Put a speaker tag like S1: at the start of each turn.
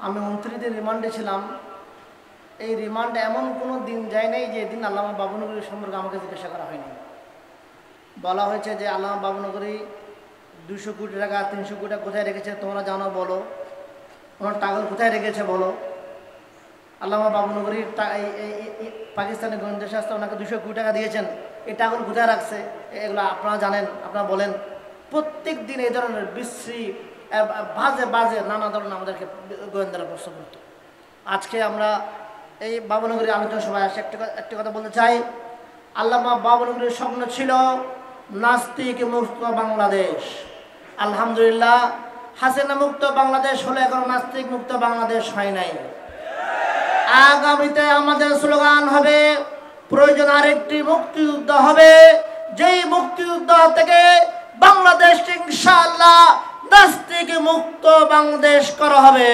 S1: আমি 29 দিন রিমান্ডে ছিলাম। এই রিমান্ডে এমন কোনো দিন যায় নাই যে দিন আল্লামা বাবুনগরী সম্পর্কে আমাকে জিজ্ঞাসা করা হয়নি। বলা হয়েছে যে আল্লামা বাবুনগরী 200 কোটি টাকা 300 কোটি টাকা কোথায় রেখেছে তোমরা জানো, বলো। ওনার টাকা কোথায় রেখেছে বলো। আল্লামা বাবুনগরীর পাকিস্তানের গোয়েন্দা শাস্ত্র ওনাকে 200 কোটি টাকা দিয়েছেন, এই টাকাগুলো কোথায় রাখছে এগুলো আপনারা জানেন, আপনারা বলেন। প্রত্যেক দিন এই ধরনের বিশ্রী বাজে বাজে নানা ধরনের আমাদেরকে গোয়েন্দারা প্রশ্ন করত। আজকে আমরা এই বাবুনগরী আলোচনা সভায় আসে একটি কথা বলতে চাই। আল্লামা বাবুনগরীর স্বপ্ন ছিল নাস্তিক মুক্ত বাংলাদেশ। আলহামদুলিল্লাহ, হাসিনা মুক্ত বাংলাদেশ হলে এখন নাস্তিক মুক্ত বাংলাদেশ হয় নাই। আগামীতে আমাদের স্লোগান হবে, প্রয়োজন আরেকটি মুক্তিযুদ্ধ হবে, যেই মুক্তিযুদ্ধ থেকে বাংলাদেশ ইনশাআল্লাহ নাস্তিক মুক্ত বাংলাদেশ করা হবে।